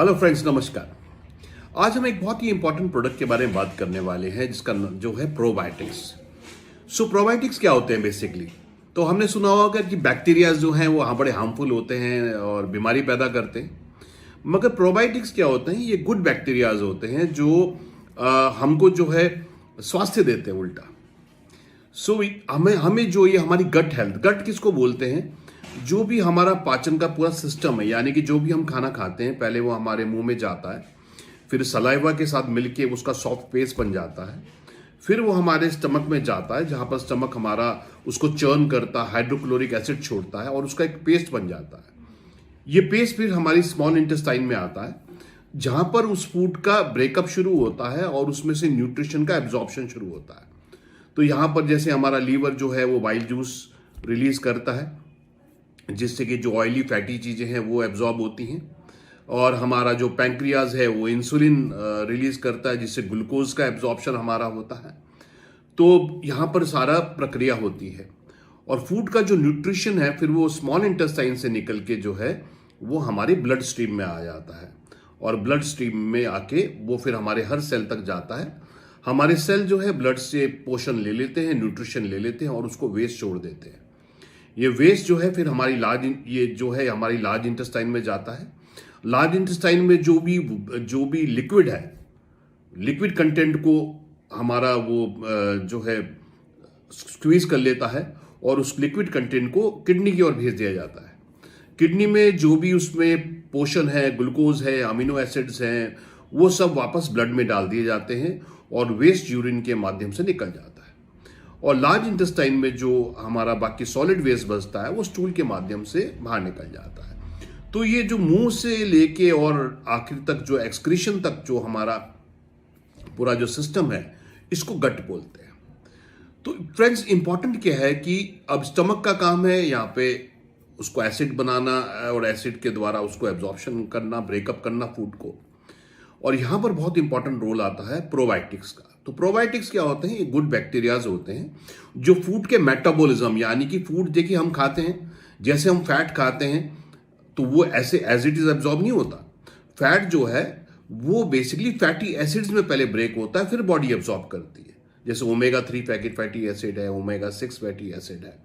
Hello friends, नमस्कार। आज हम एक बहुत ही इंपॉर्टेंट प्रोडक्ट के बारे में बात करने वाले हैं जिसका जो है प्रोबायोटिक्स। प्रोबायोटिक्स क्या होते हैं बेसिकली? तो हमने सुना होगा कि बैक्टीरिया जो हैं वो बड़े हार्मफुल होते हैं और बीमारी पैदा करते हैं। मगर प्रोबायोटिक्स क्या होते हैं? ये गुड बैक्टीरियाज होते हैं जो हमको जो है स्वास्थ्य देते हैं उल्टा। हमें हमें जो ये हमारी गट हेल्थ, गट किसको बोलते हैं? जो भी हमारा पाचन का पूरा सिस्टम है, यानी कि जो भी हम खाना खाते हैं पहले वो हमारे मुंह में जाता है, फिर सलाइवा के साथ मिलके उसका सॉफ्ट पेस्ट बन जाता है, फिर वो हमारे स्टमक में जाता है जहां पर स्टमक हमारा उसको चर्न करता है, हाइड्रोक्लोरिक एसिड छोड़ता है और उसका एक पेस्ट बन जाता है। ये पेस्ट फिर हमारी स्मॉल इंटेस्टाइन में आता है जहां पर उस फूड का ब्रेकअप शुरू होता है और उसमें से न्यूट्रिशन का एब्जॉर्प्शन शुरू होता है। तो यहां पर जैसे हमारा लीवर जो है वो बाइल जूस रिलीज करता है जिससे कि जो ऑयली फैटी चीजें हैं वो एब्जॉर्ब होती हैं, और हमारा जो पैंक्रियाज है वो इंसुलिन रिलीज करता है जिससे ग्लूकोज का एब्जॉर्प्शन हमारा होता है। तो यहाँ पर सारा प्रक्रिया होती है और फूड का जो न्यूट्रिशन है फिर वो स्मॉल इंटेस्टाइन से निकल के जो है वो हमारे ब्लड स्ट्रीम में आ जाता है और ब्लड स्ट्रीम में आके वो फिर हमारे हर सेल तक जाता है। हमारे सेल जो है ब्लड से पोषण ले लेते हैं, न्यूट्रिशन ले लेते हैं और उसको वेस्ट छोड़ देते हैं। ये वेस्ट जो है फिर हमारी हमारी लार्ज इंटेस्टाइन में जाता है। लार्ज इंटेस्टाइन में जो भी लिक्विड है, लिक्विड कंटेंट को हमारा वो जो है स्क्वीज कर लेता है और उस लिक्विड कंटेंट को किडनी की ओर भेज दिया जाता है। किडनी में जो भी उसमें पोषण है, ग्लूकोज है, अमीनो एसिड्स हैं, वो सब वापस ब्लड में डाल दिए जाते हैं और वेस्ट यूरिन के माध्यम से निकल जाता है। और लार्ज इंटेस्टाइन में जो हमारा बाकी सॉलिड वेस्ट बचता है वो स्टूल के माध्यम से बाहर निकल जाता है। तो ये जो मुंह से लेके और आखिर तक जो एक्सक्रीशन तक जो हमारा पूरा जो सिस्टम है इसको गट बोलते हैं। तो फ्रेंड्स, इंपॉर्टेंट क्या है कि अब स्टमक का काम है यहाँ पे उसको एसिड बनाना और एसिड के द्वारा उसको एब्जॉर्प्शन करना, ब्रेकअप करना फूड को। और यहां पर बहुत इंपॉर्टेंट रोल आता है प्रोबायोटिक्स का। तो प्रोबायोटिक्स क्या होते हैं? ये गुड बैक्टीरियाज होते हैं जो फूड के मेटाबॉलिज्म, यानी कि फूड देखिए हम खाते हैं, जैसे हम फैट खाते हैं तो वो ऐसे एज इट इज एब्जॉर्ब नहीं होता। फैट जो है वो बेसिकली फैटी एसिड्स में पहले ब्रेक होता है, फिर बॉडी एब्जॉर्ब करती है। जैसे ओमेगा 3 फैटी एसिड है, ओमेगा 6 फैटी एसिड है।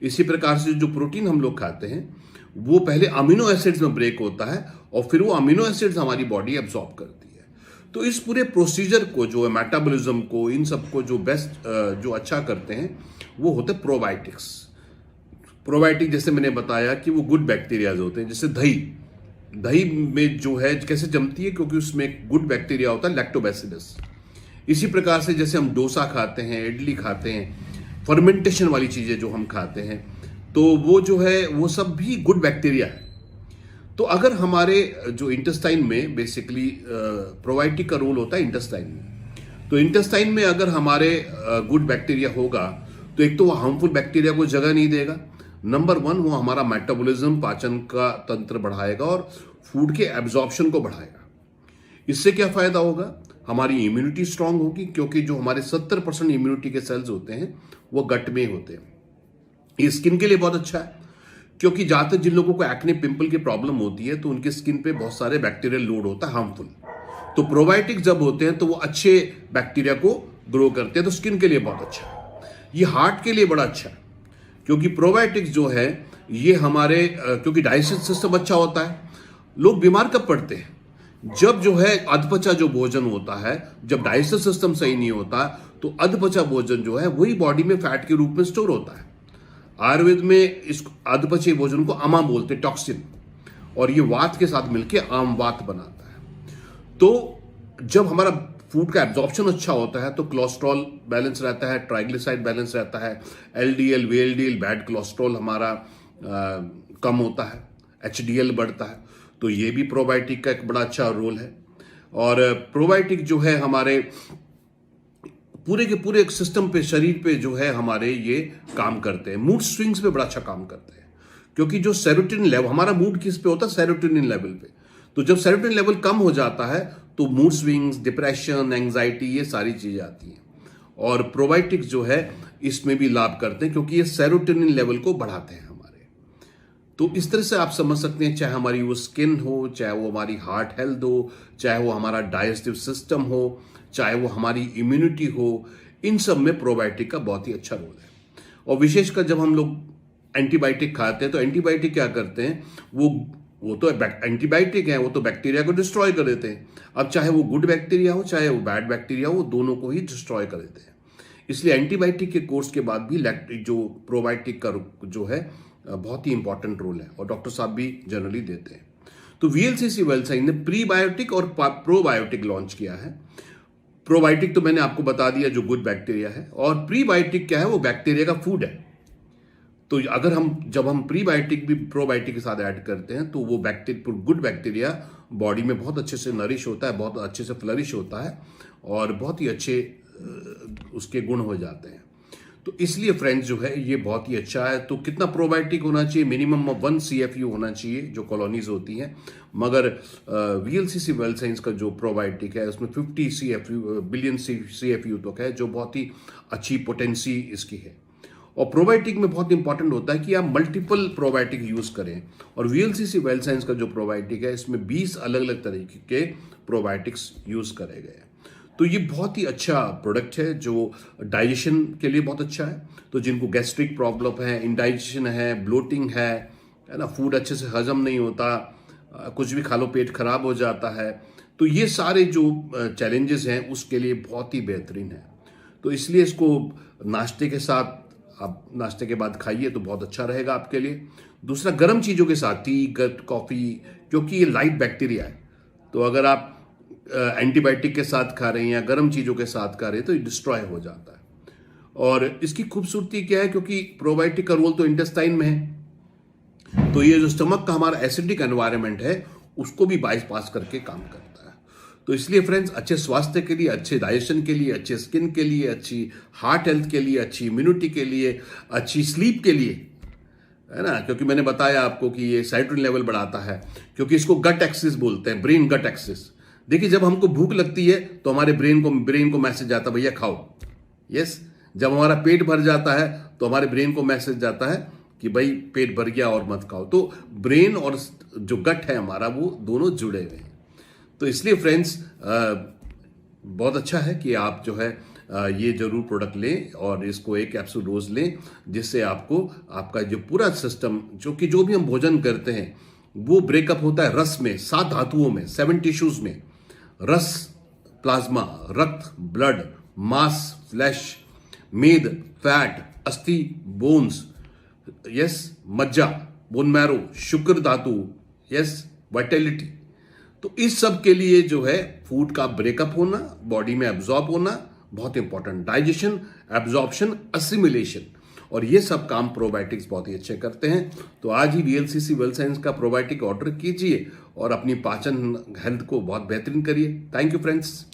इसी प्रकार से जो प्रोटीन हम लोग खाते हैं वो पहले अमीनो एसिड्स में ब्रेक होता है और फिर वो अमीनो एसिड्स हमारी बॉडी एब्जॉर्ब करती है। तो इस पूरे प्रोसीजर को जो है मेटाबॉलिज्म को, इन सबको जो बेस्ट जो अच्छा करते हैं वो होते हैं प्रोबायोटिक्स। प्रोबायोटिक जैसे मैंने बताया कि वो गुड बैक्टीरियाज होते हैं। जैसे दही में जो है कैसे जमती है, क्योंकि उसमें एक गुड बैक्टीरिया होता है लैक्टोबैसिलस। इसी प्रकार से जैसे हम डोसा खाते हैं, इडली खाते हैं, फर्मेंटेशन वाली चीजें जो हम खाते हैं तो वो जो है वो सब भी गुड बैक्टीरिया है। तो अगर हमारे जो इंटेस्टाइन में बेसिकली प्रोबायोटिक का रोल होता है इंटेस्टाइन में, तो इंटेस्टाइन में अगर हमारे गुड बैक्टीरिया होगा तो एक तो वो हार्मफुल बैक्टीरिया को जगह नहीं देगा। नंबर 1, वो हमारा मेटाबॉलिज्म, पाचन का तंत्र बढ़ाएगा और फूड के एब्जॉर्प्शन को बढ़ाएगा। इससे क्या फायदा होगा? हमारी इम्यूनिटी स्ट्रांग होगी, क्योंकि जो हमारे 70% इम्यूनिटी के सेल्स होते हैं वो गट में होते हैं। ये स्किन के लिए बहुत अच्छा है, क्योंकि ज्यादातर जिन लोगों को एक्ने, पिंपल की प्रॉब्लम होती है तो उनके स्किन पे बहुत सारे बैक्टीरियल लोड होता है हार्मफुल। तो प्रोबायोटिक जब होते हैं तो वो अच्छे बैक्टीरिया को ग्रो करते हैं, तो स्किन के लिए बहुत अच्छा है। ये हार्ट के लिए बड़ा अच्छा है, क्योंकि प्रोबायोटिक्स जो है ये हमारे क्योंकि डाइजेशन सिस्टम अच्छा होता है। लोग बीमार कब पड़ते हैं? जब जो है अधपचा जो भोजन होता है, जब डाइजेशन सिस्टम सही नहीं होता तो अधपचा भोजन जो है वही बॉडी में फैट के रूप में स्टोर होता है। आयुर्वेद में इस अधपचे भोजन को अमा बोलते, टॉक्सिन, और ये वात के साथ मिलकर आम वात बनाता है। तो जब हमारा फूड का एब्जॉर्प्शन अच्छा होता है तो कोलेस्ट्रॉल बैलेंस रहता है, ट्राइग्लिसराइड बैलेंस रहता है, एलडीएल, वीएलडीएल, बैड कोलेस्ट्रॉल हमारा कम होता है, एचडीएल बढ़ता है। तो ये भी प्रोबायोटिक का एक बड़ा अच्छा रोल है। और प्रोबायोटिक जो है हमारे पूरे के पूरे सिस्टम पे, शरीर पे जो है हमारे ये काम करते हैं। मूड स्विंग्स पे बड़ा अच्छा काम करते हैं, क्योंकि जो सेरोटोनिन लेवल, हमारा मूड किस पे होता है? सेरोटोनिन लेवल पे। तो जब सेरोटोनिन लेवल कम हो जाता है तो मूड स्विंग्स, डिप्रेशन, एंग्जाइटी, ये सारी चीजें आती हैं। और प्रोबायोटिक्स जो है इसमें भी लाभ करते हैं, क्योंकि ये सेरोटोनिन लेवल को बढ़ाते हैं हमारे। तो इस तरह से आप समझ सकते हैं, चाहे हमारी वो स्किन हो, चाहे वो हमारी हार्ट हेल्थ हो, चाहे वो हमारा डाइजेस्टिव सिस्टम हो, चाहे वो हमारी इम्यूनिटी हो, इन सब में प्रोबायोटिक का बहुत ही अच्छा रोल है। और विशेषकर जब हम लोग एंटीबायोटिक खाते हैं तो एंटीबायोटिक क्या करते हैं, वो तो एंटीबायोटिक है, वो तो बैक्टीरिया को डिस्ट्रॉय कर देते हैं। अब चाहे वो गुड बैक्टीरिया हो चाहे वो बैड बैक्टीरिया हो, वो दोनों को ही डिस्ट्रॉय कर देते हैं। इसलिए एंटीबायोटिक के कोर्स के बाद भी जो प्रोबायोटिक का जो है बहुत ही इंपॉर्टेंट रोल है, और डॉक्टर साहब भी जनरली देते हैं। तो वीएलसीसी वेलसाइन ने प्रीबायोटिक और प्रोबायोटिक लॉन्च किया है। प्रोबायोटिक तो मैंने आपको बता दिया जो गुड बैक्टीरिया है, और प्रीबायोटिक क्या है, वो बैक्टीरिया का फूड है। तो जब हम प्रीबायोटिक भी प्रोबायोटिक के साथ ऐड करते हैं तो वो गुड बैक्टीरिया बॉडी में बहुत अच्छे से नरिश होता है, बहुत अच्छे से फ्लरिश होता है, और बहुत ही अच्छे उसके गुण हो जाते हैं। तो इसलिए फ्रेंड्स जो है ये बहुत ही अच्छा है। तो कितना प्रोबायोटिक होना चाहिए, मिनिमम 1 CFU होना चाहिए जो कॉलोनीज होती हैं, मगर वीएलसीसी वेलसाइंस का जो प्रोबायोटिक है उसमें 50 बिलियन CFU तक है, जो बहुत ही अच्छी पोटेंसी इसकी है। और प्रोबायोटिक में बहुत इंपॉर्टेंट होता है कि आप मल्टीपल प्रोबायोटिक यूज करें, और वीएलसीसी वेलसाइंस का जो प्रोबायोटिक है इसमें 20 अलग अलग तरीके के प्रोबायोटिक्स यूज करे गए हैं। तो ये बहुत ही अच्छा प्रोडक्ट है जो डाइजेशन के लिए बहुत अच्छा है। तो जिनको गैस्ट्रिक प्रॉब्लम है, इंडाइजेशन है, ब्लोटिंग है ना, फूड अच्छे से हजम नहीं होता, कुछ भी खा लो पेट खराब हो जाता है, तो ये सारे जो चैलेंजेस हैं उसके लिए बहुत ही बेहतरीन है। तो इसलिए इसको नाश्ते के साथ, आप नाश्ते के बाद खाइए तो बहुत अच्छा रहेगा आपके लिए। दूसरा, गर्म चीज़ों के साथ, टी, कॉफ़ी, क्योंकि ये लाइट बैक्टीरिया है, तो अगर आप एंटीबायोटिक के साथ खा रहे हैं या गर्म चीज़ों के साथ खा रहे हैं तो ये डिस्ट्रॉय हो जाता है। और इसकी खूबसूरती क्या है, क्योंकि प्रोबायोटिक का रोल तो इंटेस्टाइन में है, तो ये जो स्टमक का हमारा एसिडिक एनवायरनमेंट है उसको भी बाईपास करके काम करता है। तो इसलिए फ्रेंड्स, अच्छे स्वास्थ्य के लिए, अच्छे डाइजेशन के लिए, अच्छे स्किन के लिए, अच्छी हार्ट हेल्थ के लिए, अच्छी इम्यूनिटी के लिए, अच्छी स्लीप के लिए, है ना, क्योंकि मैंने बताया आपको कि ये साइटोकिन लेवल बढ़ाता है, क्योंकि इसको गट एक्सिस बोलते हैं, ब्रेन गट एक्सिस। देखिए, जब हमको भूख लगती है तो हमारे ब्रेन को मैसेज आता है भैया खाओ। यस, जब हमारा पेट भर जाता है तो हमारे ब्रेन को मैसेज जाता है कि भाई पेट भर गया और मत खाओ। तो ब्रेन और जो गट है हमारा, वो दोनों जुड़े हुए हैं। तो इसलिए फ्रेंड्स, बहुत अच्छा है कि आप जो है ये जरूर प्रोडक्ट लें, और इसको एक कैप्सूल रोज लें, जिससे आपको आपका जो पूरा सिस्टम, जो भी हम भोजन करते हैं वो ब्रेकअप होता है रस में, 7 धातुओं में, 7 टिश्यूज में, रस, प्लाज्मा, रक्त, ब्लड, मांस, फ्लैश, मेद, फैट, अस्थि, बोन्स, यस, मज्जा, बोन मैरो, शुक्र धातु, यस, वाइटलिटी। तो इस सब के लिए जो है फूड का ब्रेकअप होना, बॉडी में एब्जॉर्ब होना बहुत इंपॉर्टेंट, डाइजेशन, एब्जॉर्प्शन, असिमिलेशन, और ये सब काम प्रोबायोटिक्स बहुत ही अच्छे करते हैं। तो आज ही वीएलसीसी वेलसाइंस का प्रोबायोटिक ऑर्डर कीजिए और अपनी पाचन हेल्थ को बहुत बेहतरीन करिए। Thank you friends.